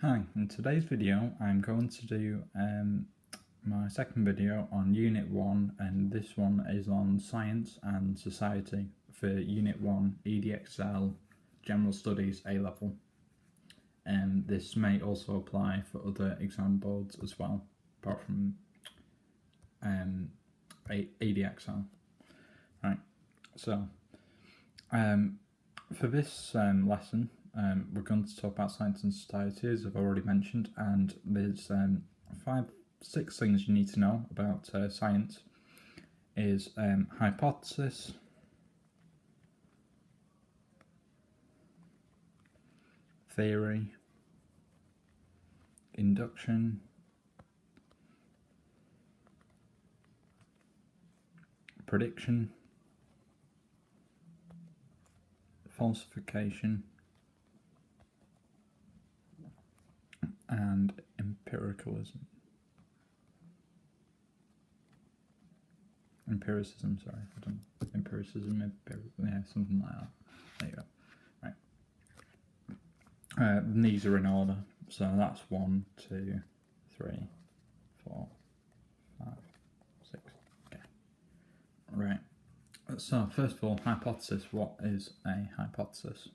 Hi, in today's video I'm going to do my second video on Unit 1, and this one is on Science and Society for Unit 1 EDXL General Studies A-Level. This may also apply for other exam boards as well, apart from EDXL. Right, so for this lesson we're going to talk about science and society, as I've already mentioned, and there's 6 things you need to know about science. Is hypothesis, theory, induction, prediction, falsification, and empiricism, sorry, I don't know. Empiricism, yeah, something like that. There you go. Right. These are in order, so that's 1, 2, 3, 4, 5, 6. Okay. Right. So first of all, hypothesis. What is a hypothesis?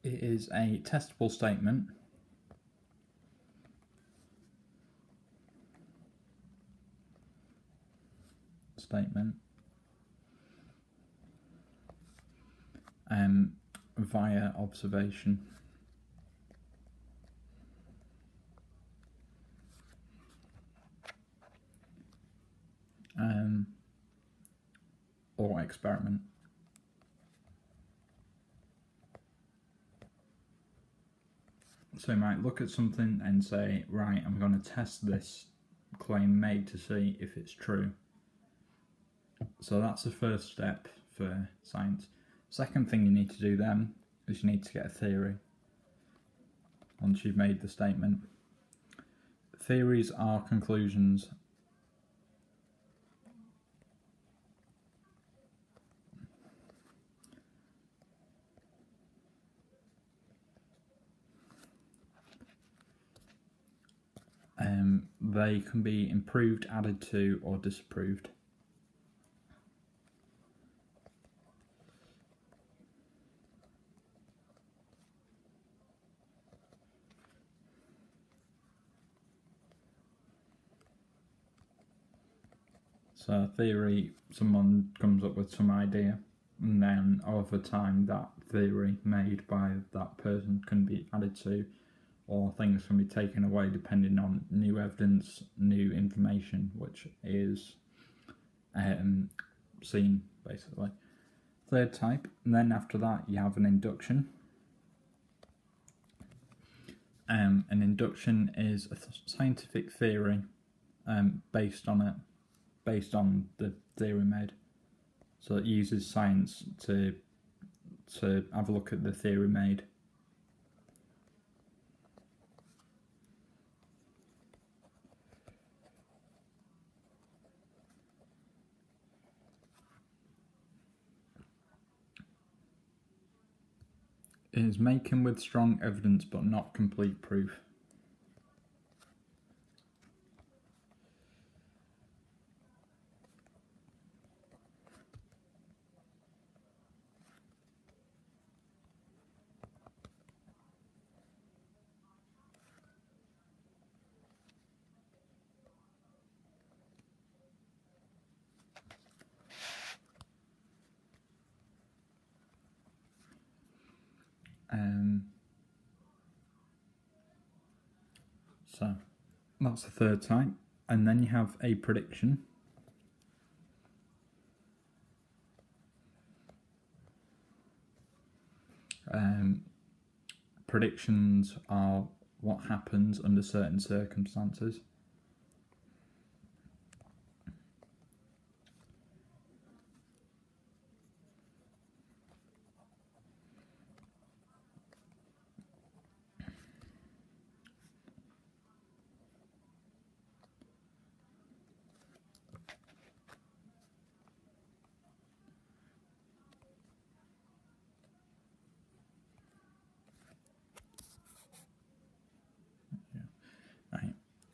It is a testable statement via observation. Or experiment. So you might look at something and say, right, I'm going to test this claim made to see if it's true. So that's the first step for science. Second thing you need to do then is you need to get a theory once you've made the statement. Theories are conclusions. They can be improved, added to, or disapproved. So theory, someone comes up with some idea, and then over time that theory made by that person can be added to, or things can be taken away depending on new evidence, new information which is seen, basically. Third type, and then after that you have an induction. An induction is a scientific theory based on the theory made. So it uses science to have a look at the theory made. It is making with strong evidence but not complete proof. So that's the third type, and then you have a prediction. Predictions are what happens under certain circumstances.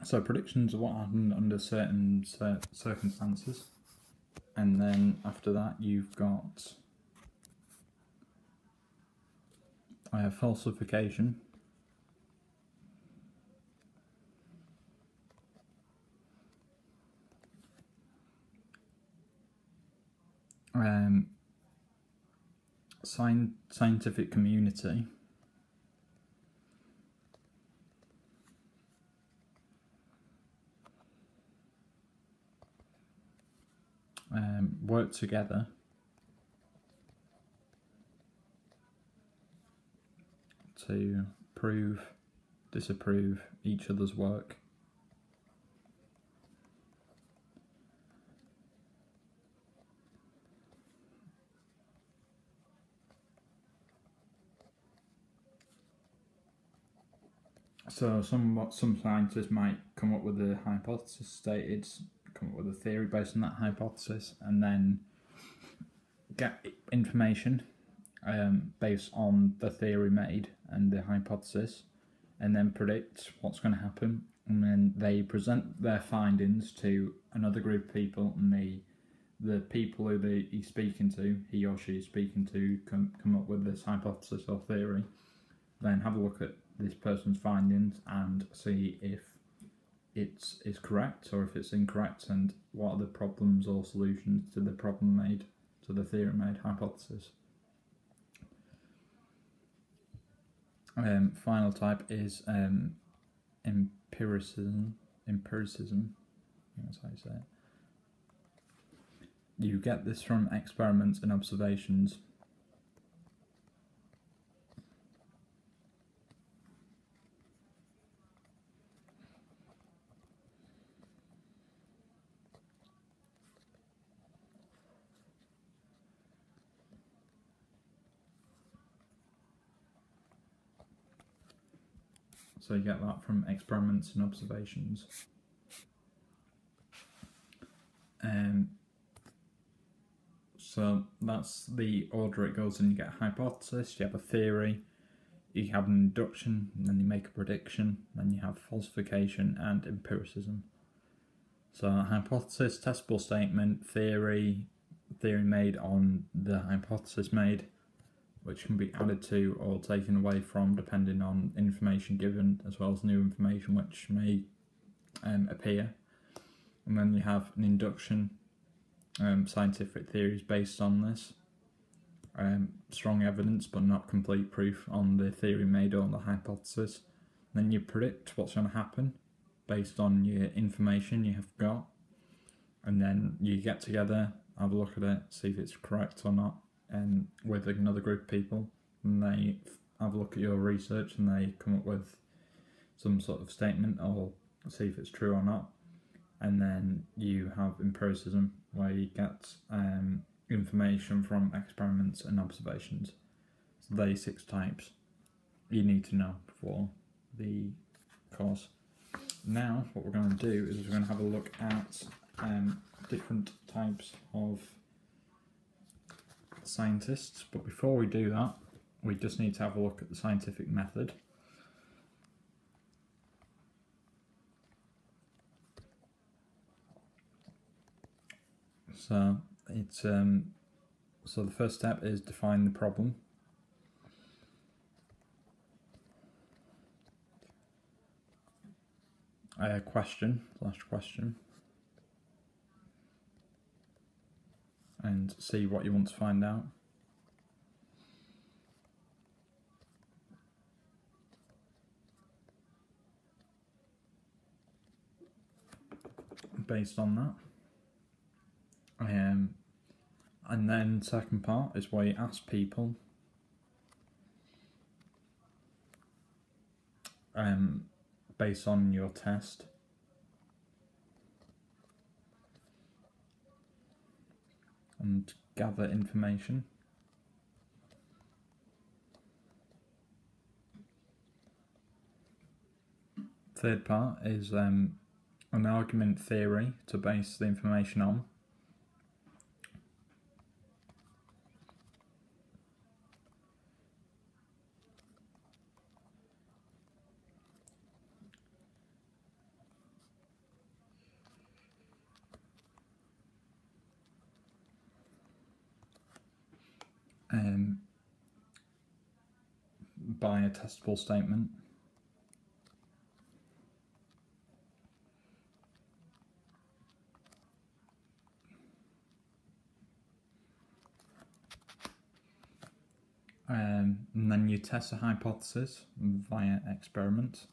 So predictions are what happen under certain circumstances, and then after that you've got falsification. Scientific community. Work together to prove, disapprove each other's work. So some scientists might come up with a hypothesis come up with a theory based on that hypothesis, and then get information based on the theory made and the hypothesis, and then predict what's going to happen, and then they present their findings to another group of people, and the people who he or she is speaking to, come up with this hypothesis or theory, then have a look at this person's findings and see if it is correct or if it's incorrect, and what are the problems or solutions to the theory made hypothesis. Final type is empiricism. Empiricism, I think that's how you say it. You get this from experiments and observations. So you get that from experiments and observations. So that's the order it goes in. You get a hypothesis, you have a theory, you have an induction, and then you make a prediction, then you have falsification and empiricism. So hypothesis, testable statement, theory made on the hypothesis made, which can be added to or taken away from depending on information given, as well as new information which may appear. And then you have an induction, scientific theories based on this, strong evidence but not complete proof on the theory made or the hypothesis. And then you predict what's going to happen based on your information you have got, and then you get together, have a look at it, see if it's correct or not, and with another group of people, and they have a look at your research and they come up with some sort of statement or see if it's true or not. And then you have empiricism, where you get information from experiments and observations. So they 6 types you need to know for the course. Now what we're going to do is we're going to have a look at different types of scientists, but before we do that we just need to have a look at the scientific method. So it's so the first step is define the problem. Question and see what you want to find out. Based on that, and then second part is where you ask people based on your test and gather information. Third part is an argument theory to base the information on. by a testable statement. And then you test a hypothesis via experiment.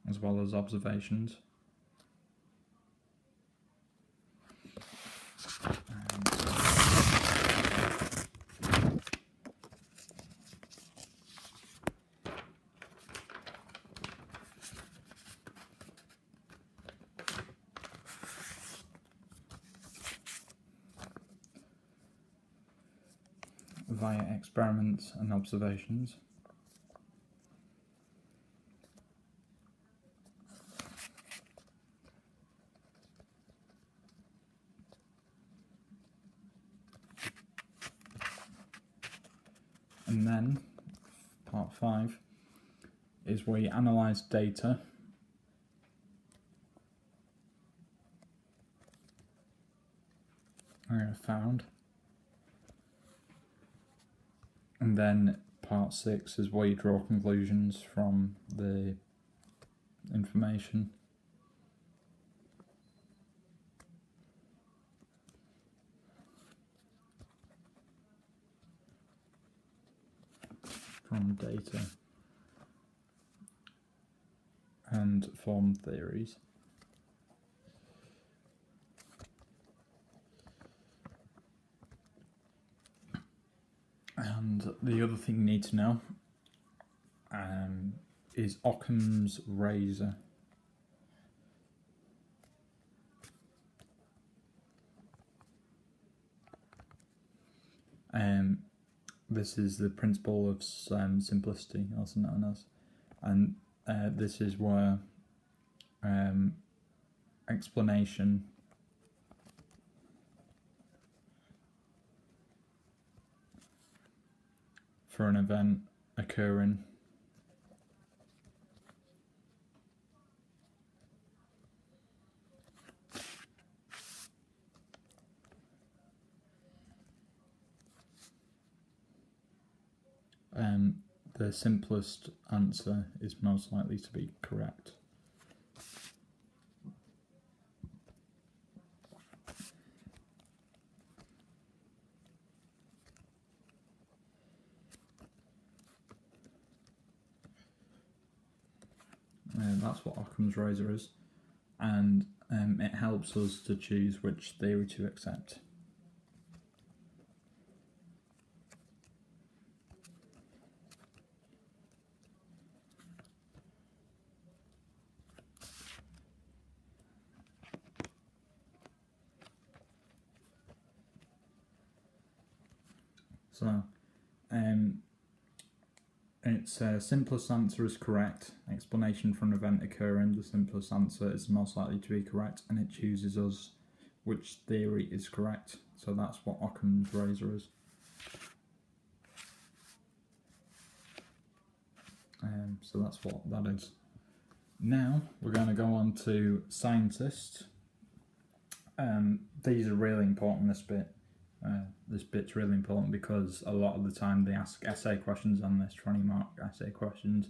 As well as observations. Via experiments and observations. And then, part 5, is where you analyse data found. And then part 6 is where you draw conclusions from the information. From data and form theories. And the other thing you need to know is Occam's Razor. This is the principle of simplicity, also known as, and this is where explanation for an event occurring the simplest answer is most likely to be correct. That's what Occam's Razor is, and it helps us to choose which theory to accept. So, its simplest answer is correct. Explanation for an event occurring, the simplest answer is most likely to be correct, and it chooses us which theory is correct. So that's what Occam's Razor is. So that's what that is. Now we're going to go on to scientists. These are really important, this bit. This bit's really important because a lot of the time they ask essay questions on this, 20-mark essay questions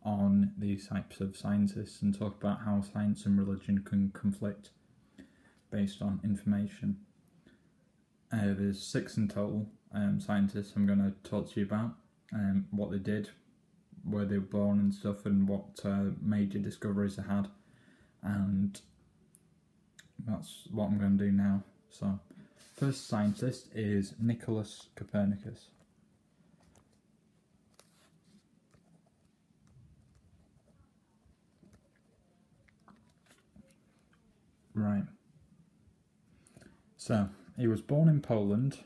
on these types of scientists, and talk about how science and religion can conflict based on information. There's 6 in total scientists I'm going to talk to you about, what they did, where they were born and stuff, and what major discoveries they had, and that's what I'm going to do now. So, first scientist is Nicholas Copernicus. Right. So, he was born in Poland.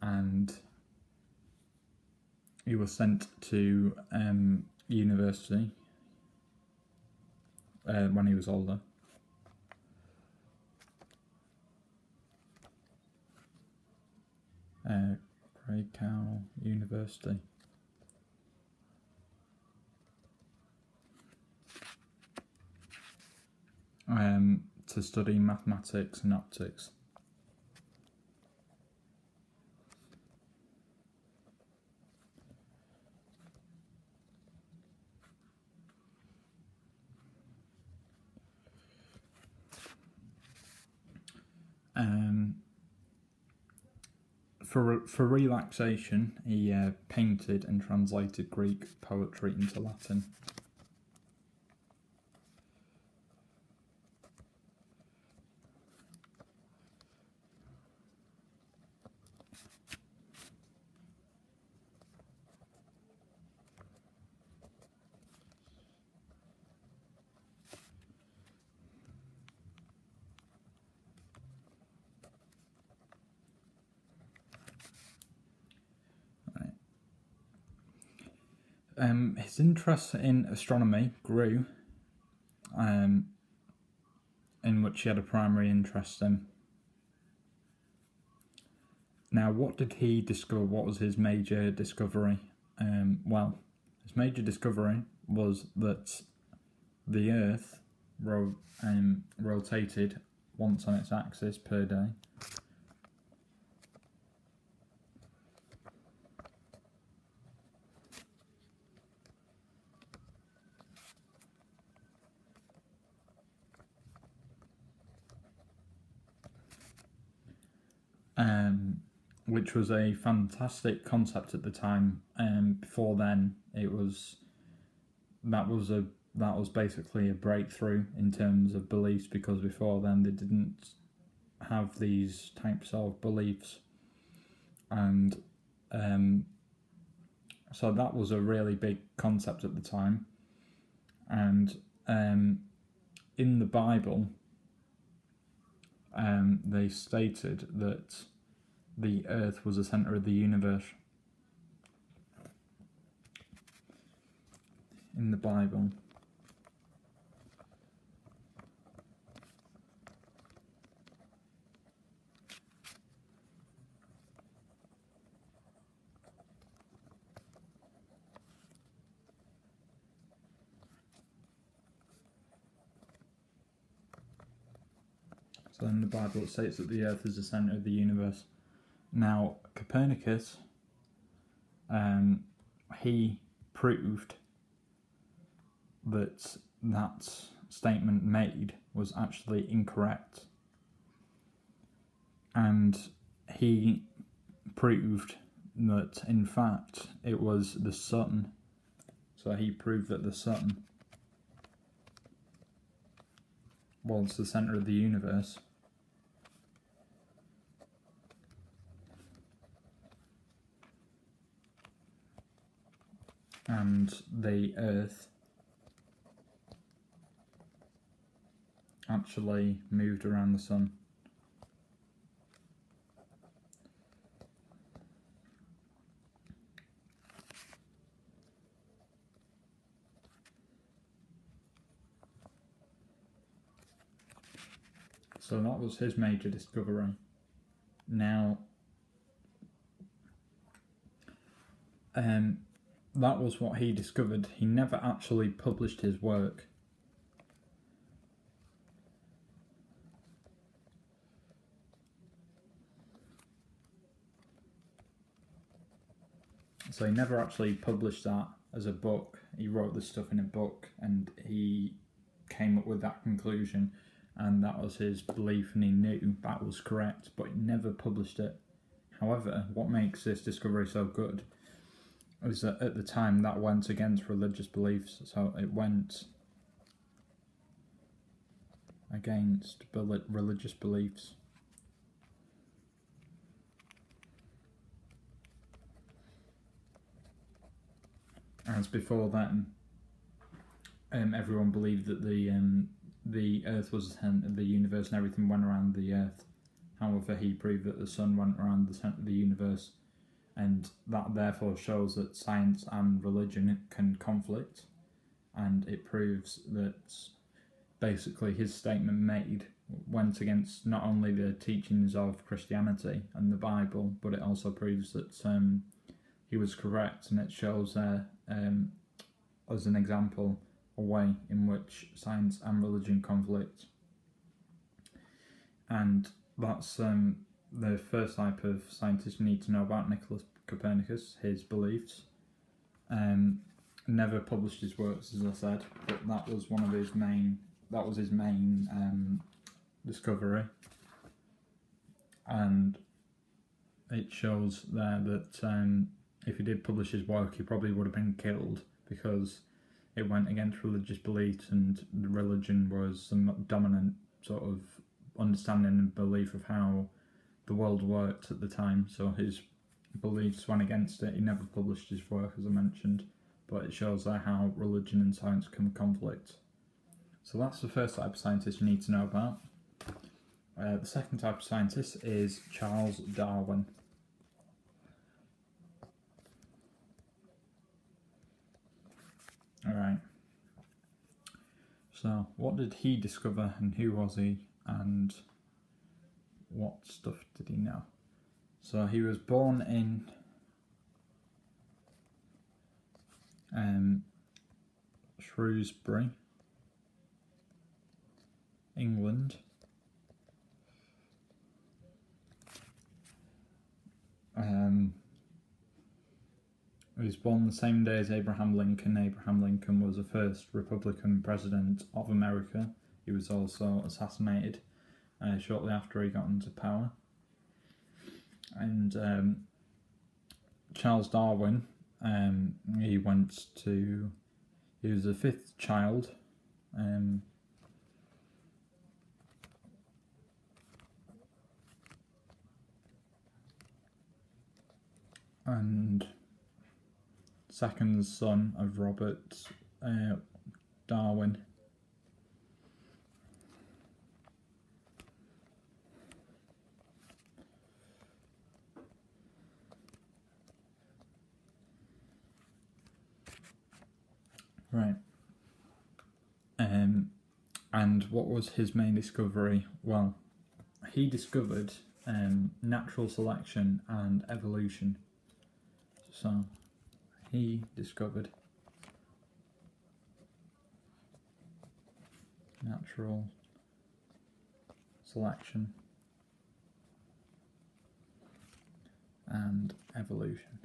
And he was sent to university when he was older. Krakow University. To study mathematics and optics. For relaxation, he painted and translated Greek poetry into Latin. His interest in astronomy grew, in which he had a primary interest in. Now, what did he discover? What was his major discovery? Well, his major discovery was that the Earth rotated once on its axis per day. Which was a fantastic concept at the time. Before then, that was basically a breakthrough in terms of beliefs, because before then they didn't have these types of beliefs, and so that was a really big concept at the time. And in the Bible, they stated that the Earth was the centre of the universe. In the Bible. So in the Bible it states that the Earth is the centre of the universe. Now, Copernicus, he proved that statement made was actually incorrect. And he proved that, in fact, it was the sun. So he proved that the sun was the centre of the universe. And the Earth actually moved around the sun. So that was his major discovery. Now, that was what he discovered. He never actually published his work. So he never actually published that as a book. He wrote this stuff in a book and he came up with that conclusion, and that was his belief, and he knew that was correct, but he never published it. However, what makes this discovery so good is that at the time that went against religious beliefs, so it went against religious beliefs. As before then, everyone believed that the Earth was the centre of the universe and everything went around the Earth. However, he proved that the sun went around the centre of the universe, and that therefore shows that science and religion can conflict, and it proves that basically his statement made went against not only the teachings of Christianity and the Bible, but it also proves that he was correct, and it shows there, as an example, a way in which science and religion conflict. And that's the first type of scientist you need to know about Nicholas Copernicus, his beliefs. Never published his works, as I said, but that was one of his main. That was his main discovery, and it shows there that if he did publish his work, he probably would have been killed because it went against religious beliefs, and the religion was the dominant sort of understanding and belief of how the world worked at the time. So his beliefs went against it. He never published his work, as I mentioned, but it shows there how religion and science can conflict. So that's the first type of scientist you need to know about. The second type of scientist is Charles Darwin. Alright. So, what did he discover, and who was he, and what stuff did he know? So, he was born in Shrewsbury, England. He was born the same day as Abraham Lincoln. Abraham Lincoln was the first Republican president of America. He was also assassinated shortly after he got into power. And Charles Darwin, he was the fifth child. And second son of Robert Darwin. Right. And what was his main discovery? Well, he discovered natural selection and evolution. So, he discovered natural selection and evolution.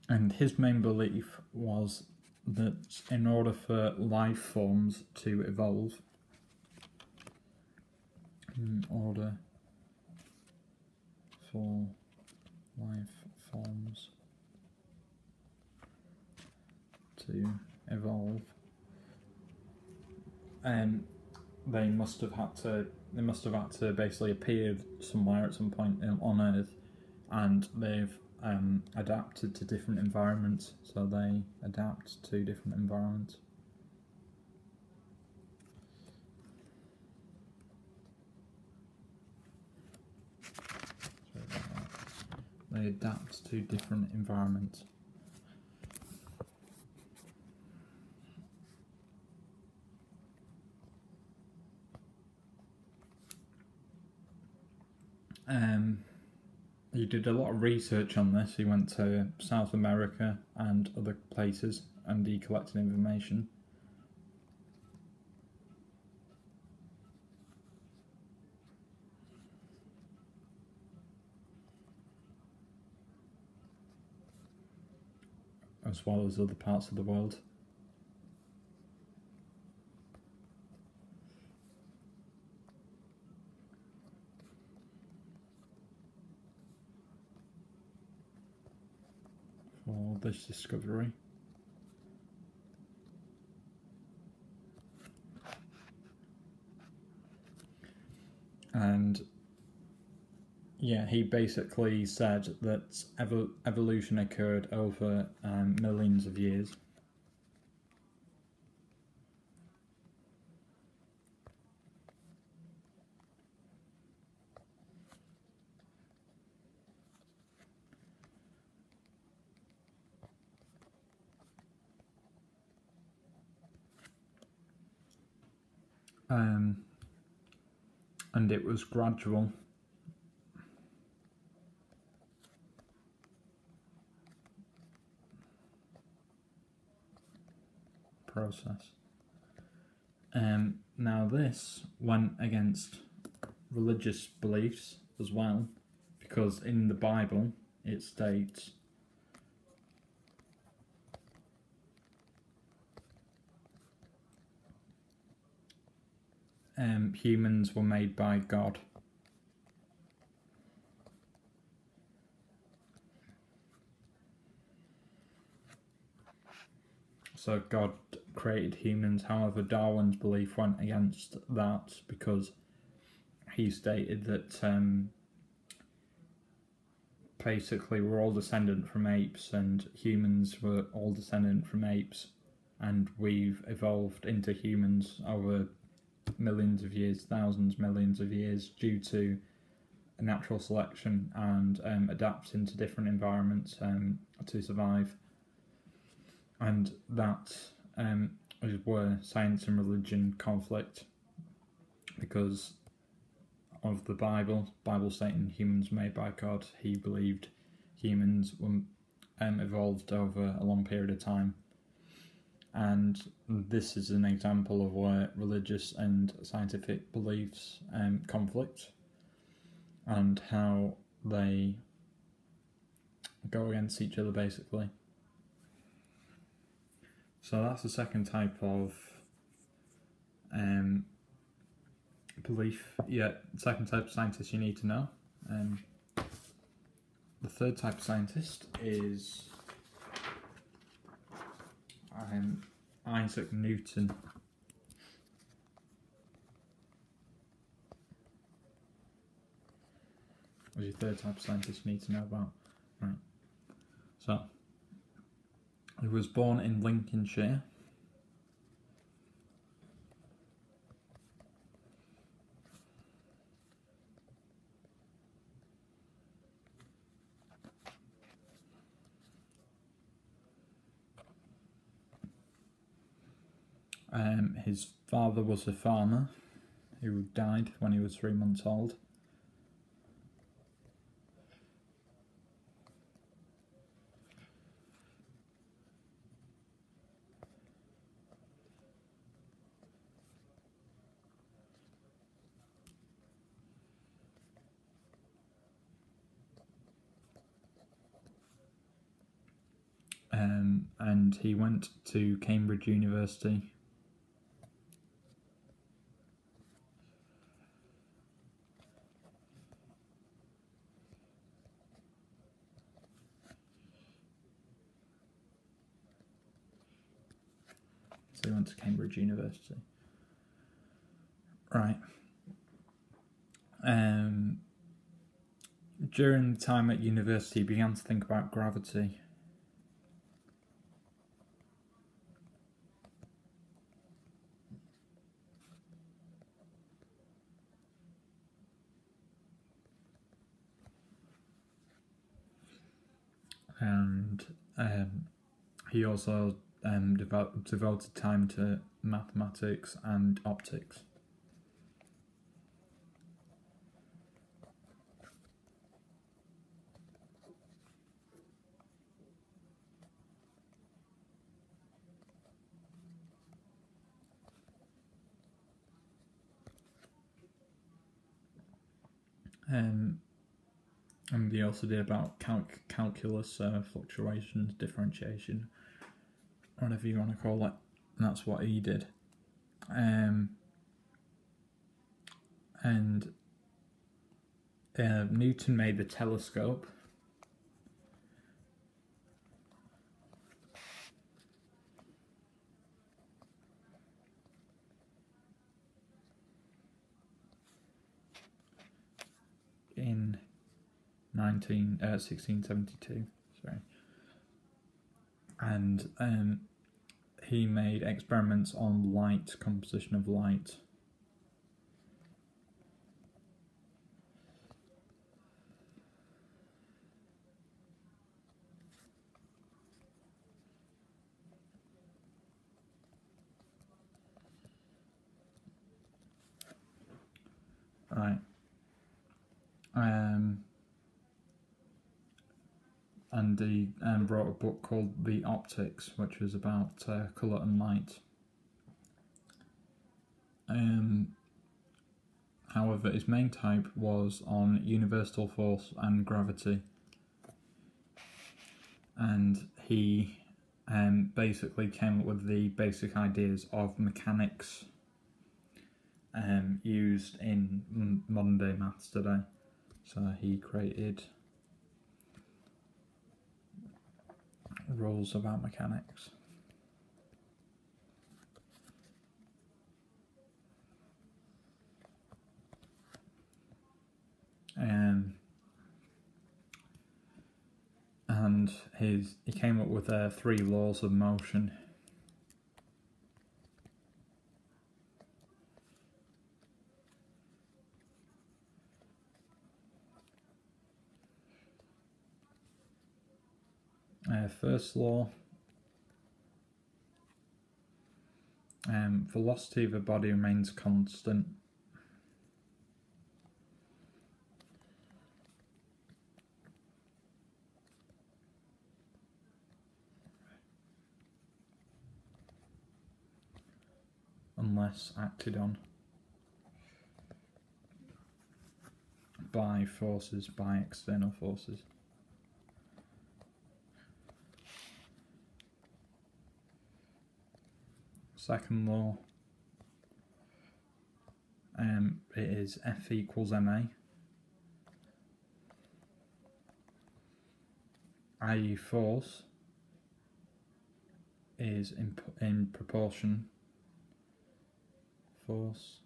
And his main belief was that in order for life forms to evolve, they must have had to basically appear somewhere at some point on Earth, and they've adapted to different environments. So they adapt to different environments. They adapt to different environments. He did a lot of research on this. He went to South America and other places, and he collected information. As well as other parts of the world. For this discovery. And yeah, he basically said that evolution occurred over millions of years. and it was gradual. Process. Now this went against religious beliefs as well, because in the Bible it states humans were made by God. So God created humans. However, Darwin's belief went against that, because he stated that basically we're all descendant from apes, and humans were all descendant from apes, and we've evolved into humans over millions of years, thousands, millions of years, due to natural selection and adapting to different environments to survive. And that is where science and religion conflict, because of the Bible stating humans made by God. He believed humans were evolved over a long period of time. And this is an example of where religious and scientific beliefs conflict, and how they go against each other, basically. So that's the second type of belief. Second type of scientist you need to know. The third type of scientist is Isaac Newton. What's your third type of scientist you need to know about? Right. So, he was born in Lincolnshire. His father was a farmer who died when he was 3 months old. And he went to Cambridge University. So he went to Cambridge University. Right. During the time at university, he began to think about gravity. And he also devoted time to mathematics and optics. And he also did about calculus, fluctuations, differentiation, whatever you want to call it. And that's what he did. And Newton made the telescope. In 1672, sorry. And he made experiments on light, composition of light. and he wrote a book called The Optics, which was about colour and light. However, his main type was on universal force and gravity, and he basically came up with the basic ideas of mechanics used in modern day maths today. So he created rules about mechanics. And he came up with 3 laws of motion. First law, velocity of a body remains constant. Unless acted on by external forces. Second law, it is F equals ma, i.e. force is in proportion. Force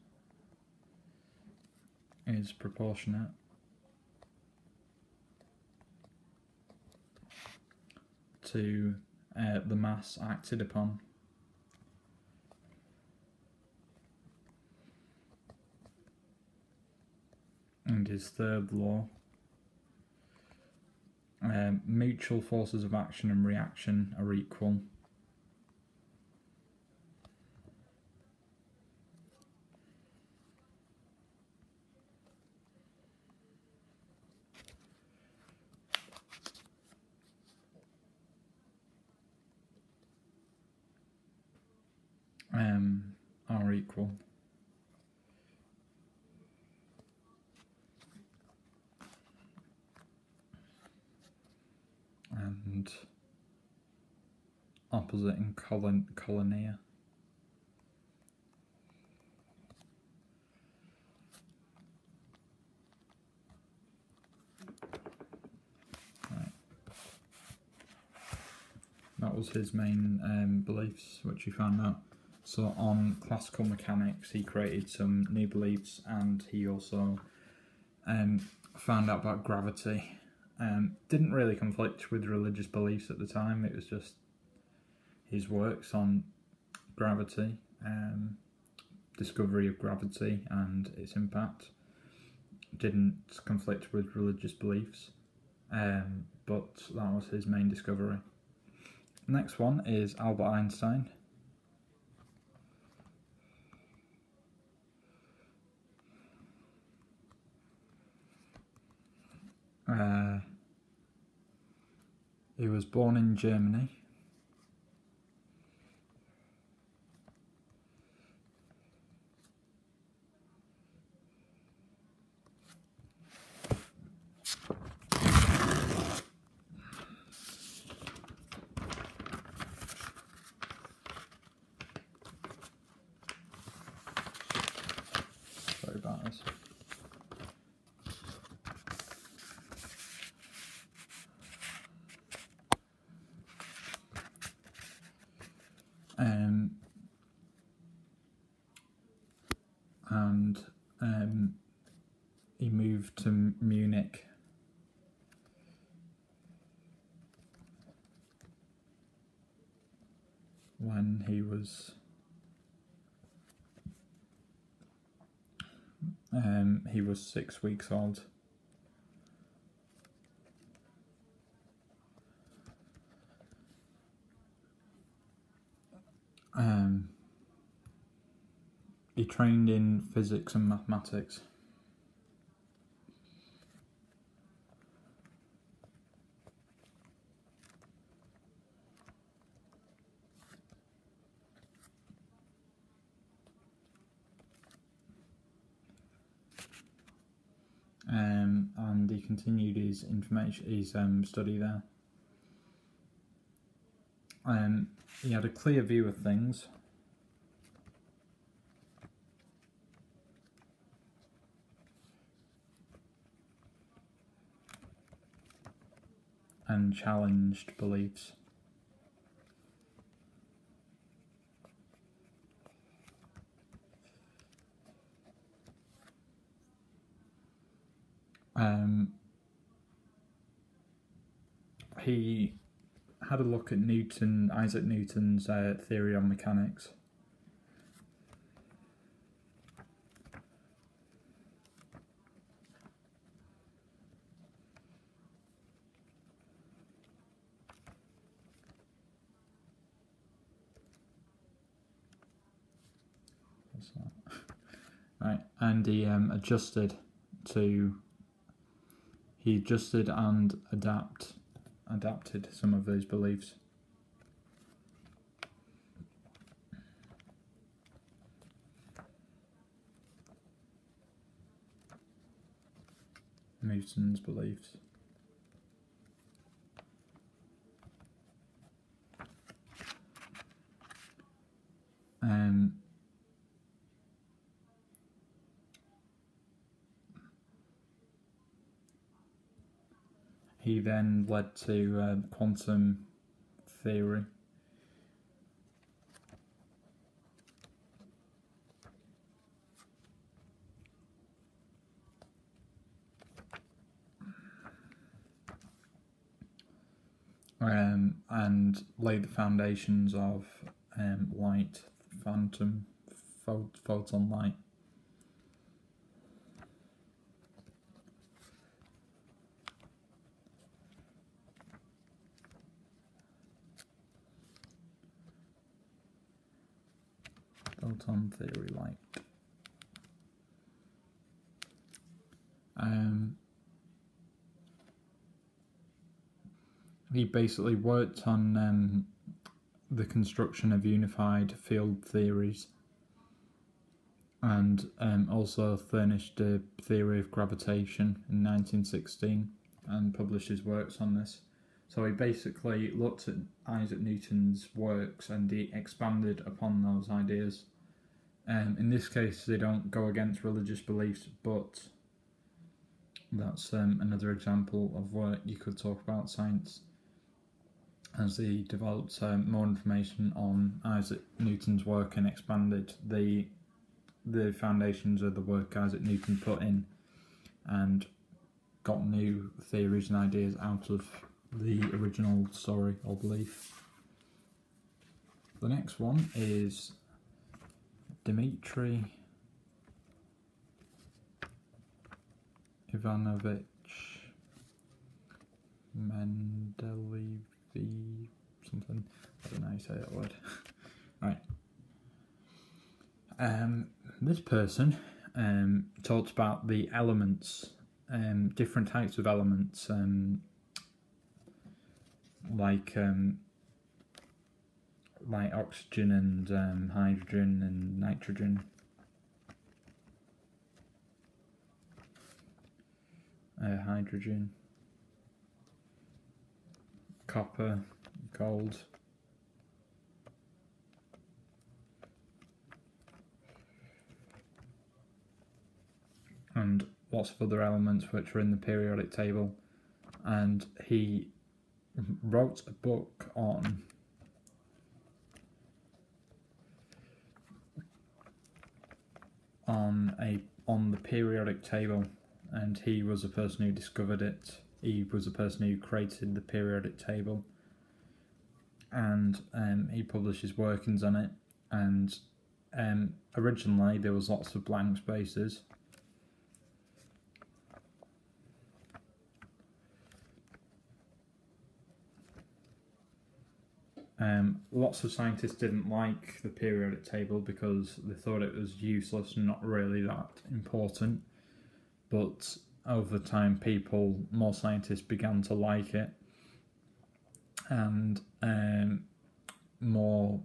is proportionate to the mass acted upon. And his third law, mutual forces of action and reaction are equal. Are equal. And opposite in collinear. Right. That was his main beliefs, which he found out. So on classical mechanics, he created some new beliefs, and he also found out about gravity. Didn't really conflict with religious beliefs at the time. It was just his works on gravity, discovery of gravity and its impact. Didn't conflict with religious beliefs, but that was his main discovery. Next one is Albert Einstein. He was born in Germany. Sorry about this. And he moved to Munich when he was he was 6 weeks old. He trained in physics and mathematics. continued his study there. He had a clear view of things. And challenged beliefs. He had a look at Isaac Newton's theory on mechanics. What's that? Right, and he adjusted and adapted some of those beliefs. Newton's beliefs. He then led to quantum theory. And laid the foundations of light, photon light. Photon theory light. He basically worked on the construction of unified field theories, and also furnished a theory of gravitation in 1916 and published his works on this. So he basically looked at Isaac Newton's works and he expanded upon those ideas. In this case, they don't go against religious beliefs, but that's another example of where you could talk about science, as he developed more information on Isaac Newton's work and expanded the foundations of the work Isaac Newton put in, and got new theories and ideas out of the original story or belief. The next one is Dmitri Ivanovich Mendeleev something. I don't know how you say that word. Right. This person talked about the elements, different types of elements, like oxygen and hydrogen and nitrogen. Hydrogen, copper, gold. And lots of other elements which are in the periodic table. And he wrote a book on the periodic table, and he was the person who discovered it. He was the person who created the periodic table, and he published his workings on it. And originally there was lots of blank spaces. Lots of scientists didn't like the periodic table because they thought it was useless and not really that important. But over time, more scientists began to like it, and more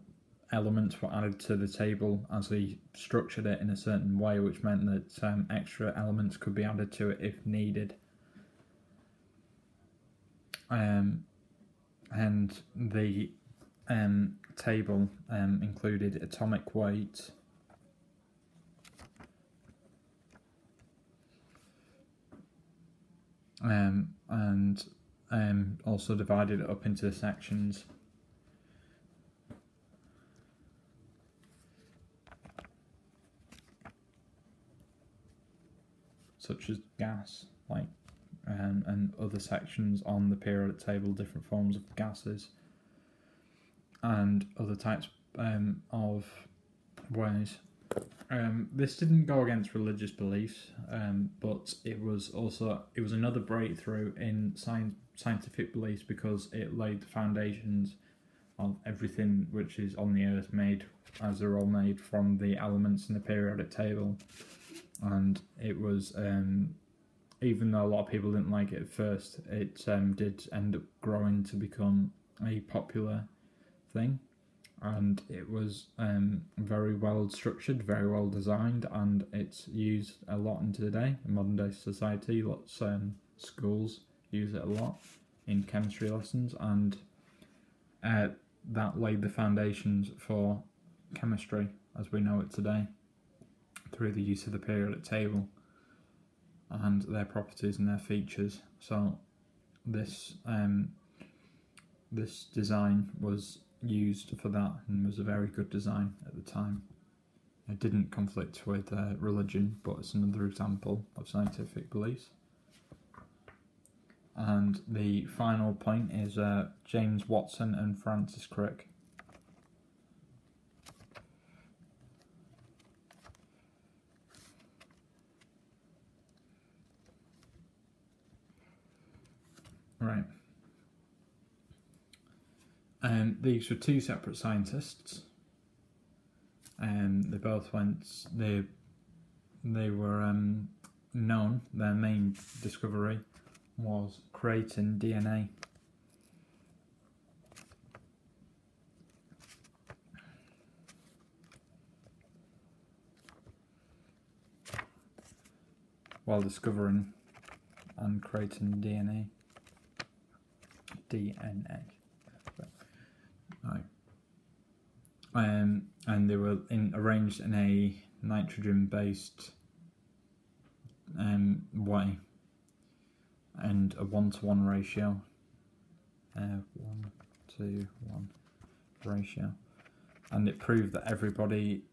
elements were added to the table as he structured it in a certain way, which meant that extra elements could be added to it if needed. and the table included atomic weight, and also divided it up into sections. Such as gas, and other sections on the periodic table, different forms of gases, and other types of ways. This didn't go against religious beliefs, but it was another breakthrough in scientific beliefs, because it laid the foundations of everything which is on the earth, made as they're all made from the elements in the periodic table. And it was, even though a lot of people didn't like it at first, it did end up growing to become a popular thing, and it was very well structured, very well designed, and it's used a lot in today, in modern day society. Lots schools use it a lot in chemistry lessons, and that laid the foundations for chemistry as we know it today, through the use of the periodic table and their properties and their features. So this this design was used for that, and was a very good design at the time. It didn't conflict with religion, but it's another example of scientific beliefs. And the final point is James Watson and Francis Crick. Right. These were two separate scientists. They both went. They were known. Their main discovery was creating DNA. While discovering and creating DNA. Right. And they were arranged in a nitrogen-based way, and a 1-to-1 ratio. 1-to-1 ratio, and it proved that everybody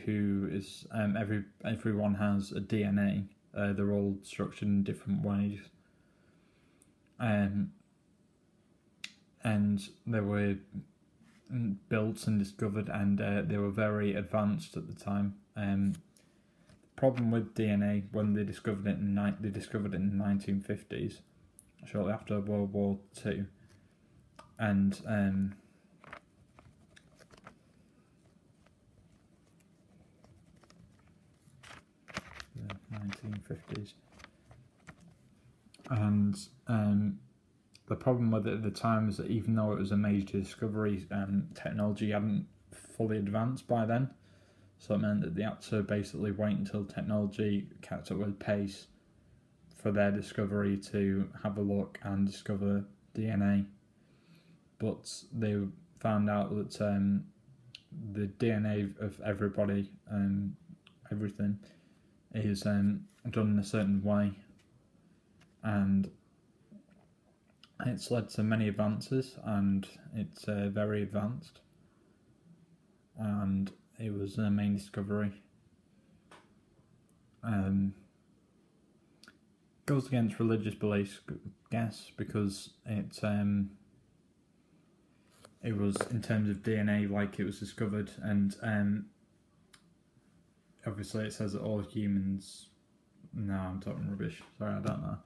who is everyone has a DNA. They're all structured in different ways. And they were built and discovered, and they were very advanced at the time. The problem with DNA, when they discovered it in the 1950s, shortly after World War II, and the 1950s, and the problem with it at the time is that even though it was a major discovery, technology hadn't fully advanced by then, so it meant that they had to basically wait until technology kept up with pace for their discovery to have a look and discover DNA. But they found out that the DNA of everybody, everything, is done in a certain way, and it's led to many advances, and it's very advanced, and it was their main discovery. Goes against religious beliefs, I guess, because it was, in terms of DNA, like it was discovered, and obviously it says that all humans. No, I'm talking rubbish. Sorry, I don't know.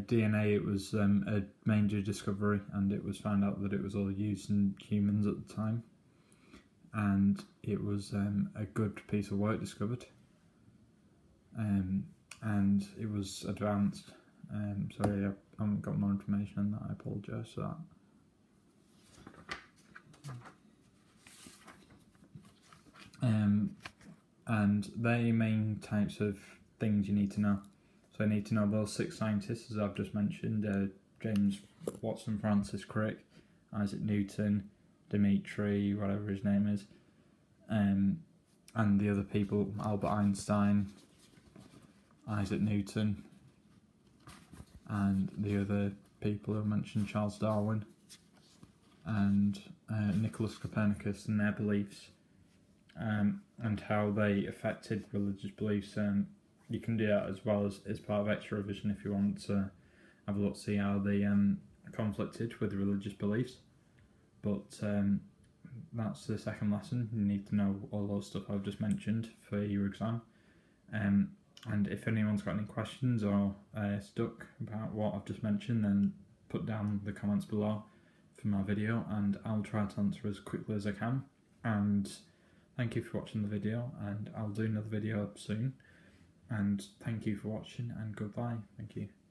DNA, it was a major discovery, and it was found out that it was all used in humans at the time, and it was a good piece of work discovered, and it was advanced. Sorry, I haven't got more information on that, I apologise for that. And the main types of things you need to know. So I need to know those 6 scientists, as I've just mentioned, James Watson, Francis Crick, Isaac Newton, Dmitri, whatever his name is, and the other people, Albert Einstein, Isaac Newton, and the other people who mentioned, Charles Darwin, and Nicholas Copernicus and their beliefs, and how they affected religious beliefs. You can do that as well as part of extra revision if you want to have a look, see how they conflicted with religious beliefs. But that's the second lesson. You need to know all those stuff I've just mentioned for your exam. And if anyone's got any questions or stuck about what I've just mentioned, then put down the comments below for my video, and I'll try to answer as quickly as I can. And thank you for watching the video, and I'll do another video soon. And thank you for watching, and goodbye. Thank you.